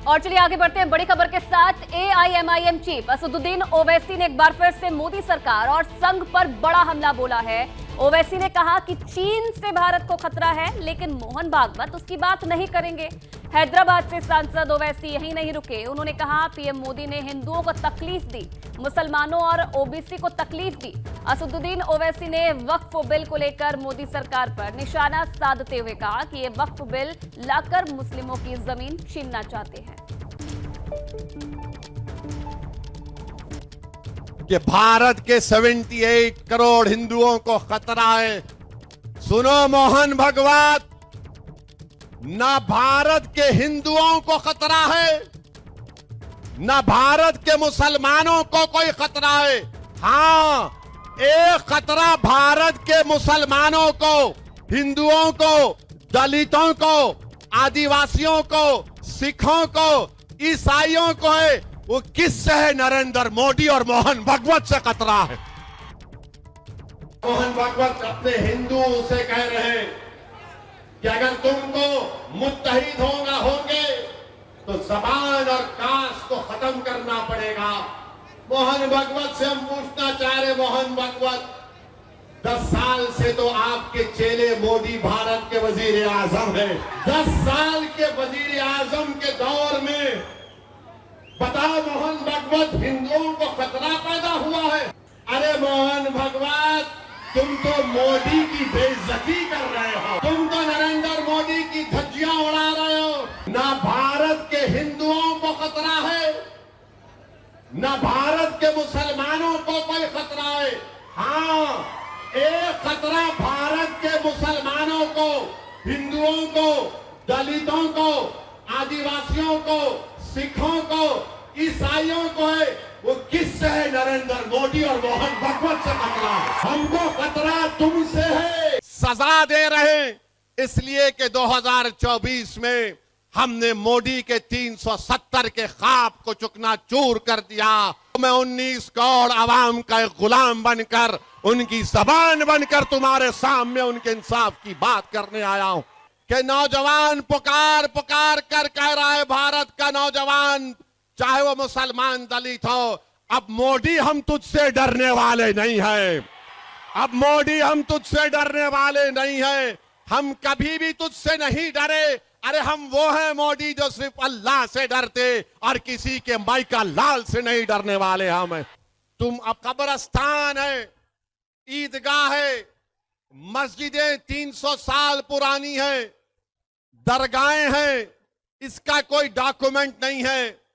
और चलिए आगे बढ़ते हैं बड़ी खबर के साथ। एआईएमआईएम चीफ असदुद्दीन ओवैसी ने एक बार फिर से मोदी सरकार और संघ पर बड़ा हमला बोला है। ओवैसी ने कहा कि चीन से भारत को खतरा है, लेकिन मोहन भागवत उसकी बात नहीं करेंगे। हैदराबाद से सांसद ओवैसी यहीं नहीं रुके। उन्होंने कहा पीएम मोदी ने हिंदुओं को तकलीफ दी, मुसलमानों और ओबीसी को तकलीफ दी। असदुद्दीन ओवैसी ने वक्फ बिल को लेकर मोदी सरकार पर निशाना साधते हुए कहा कि ये वक्फ बिल लाकर मुस्लिमों की जमीन छीनना चाहते हैं। कि भारत के 78 करोड़ हिंदुओं को खतरा है। सुनो मोहन भागवत, ना भारत के हिंदुओं को खतरा है, ना भारत के मुसलमानों को कोई खतरा है। हाँ, एक खतरा भारत के मुसलमानों को, हिंदुओं को, दलितों को, आदिवासियों को, सिखों को, ईसाइयों को है। वो किससे है? नरेंद्र मोदी और मोहन भागवत से खतरा है। मोहन भागवत अपने हिंदुओं से कह रहे हैं कि अगर तुमको मुत्तहिद होंगे तो जबान और कास्ट को खत्म करना पड़ेगा। मोहन भागवत से हम पूछना चाह रहे, मोहन भागवत 10 साल से तो आपके चेले मोदी भारत के वजीर आजम है। 10 साल के वजीर आजम के दौर में बताओ मोहन भागवत, हिंदुओं को खतरा पैदा हुआ है? अरे मोहन भागवत, तुम तो मोदी की बेइज्जती कर रहे हो, तुम तो नरेंद्र मोदी की धज्जियां उड़ा रहे हो। ना भारत के हिंदुओं को खतरा है, ना भारत के मुसलमानों को कोई खतरा है। हाँ, एक खतरा भारत के मुसलमानों को, हिंदुओं को, दलितों को, आदिवासियों को, सिखों को, ईसाइयों को है। वो किससे है? नरेंद्र मोदी और मोहन भागवत से खतरा है। हमको खतरा तुमसे है। सजा दे रहे इसलिए कि 2024 में हमने मोदी के 370 के ख्वाब को चुकनाचूर कर दिया। मैं 19 करोड़ आवाम का एक गुलाम बनकर, उनकी जबान बनकर तुम्हारे सामने उनके इंसाफ की बात करने आया हूं। कि नौजवान पुकार पुकार कर कह रहा है, भारत का नौजवान चाहे वो मुसलमान दलित हो, अब मोदी हम तुझसे डरने वाले नहीं हैं। अब मोदी हम तुझसे डरने वाले नहीं हैं। हम कभी भी तुझसे नहीं डरे। अरे हम वो हैं मोदी जो सिर्फ अल्लाह से डरते और किसी के माइका लाल से नहीं डरने वाले हम हैं। तुम अब कब्रिस्तान है, ईदगाह है, मस्जिदें 300 साल पुरानी है, दरगाहें हैं, इसका कोई डॉक्यूमेंट नहीं है।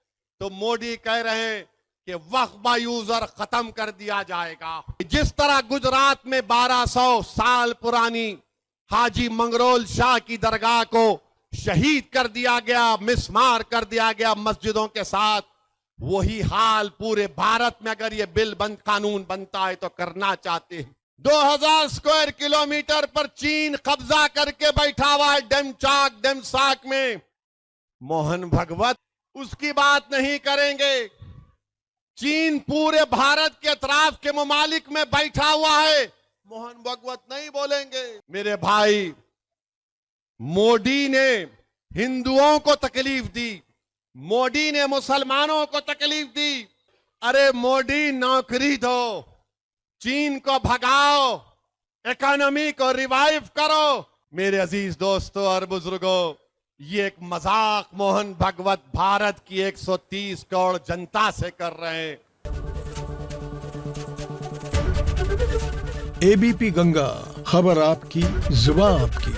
तो मोदी कह रहे हैं कि वक्फ यूजर खत्म कर दिया जाएगा। जिस तरह गुजरात में 1200 साल पुरानी हाजी मंगरोल शाह की दरगाह को शहीद कर दिया गया, मिसमार कर दिया गया मस्जिदों के साथ, वही हाल पूरे भारत में अगर ये बिल कानून बनता है तो करना चाहते हैं। 2000 स्क्वायर किलोमीटर पर चीन कब्जा करके बैठा हुआ है डेमसाक में। मोहन भागवत उसकी बात नहीं करेंगे। चीन पूरे भारत के अतराफ के ममालिक में बैठा हुआ है, मोहन भागवत नहीं बोलेंगे। मेरे भाई, मोदी ने हिंदुओं को तकलीफ दी, मोदी ने मुसलमानों को तकलीफ दी। अरे मोदी, नौकरी दो, चीन को भगाओ, इकोनॉमी को रिवाइव करो। मेरे अजीज दोस्तों और बुजुर्गों, ये एक मजाक मोहन भागवत भारत की 130 करोड़ जनता से कर रहे हैं। एबीपी गंगा, खबर आपकी, जुबान आपकी।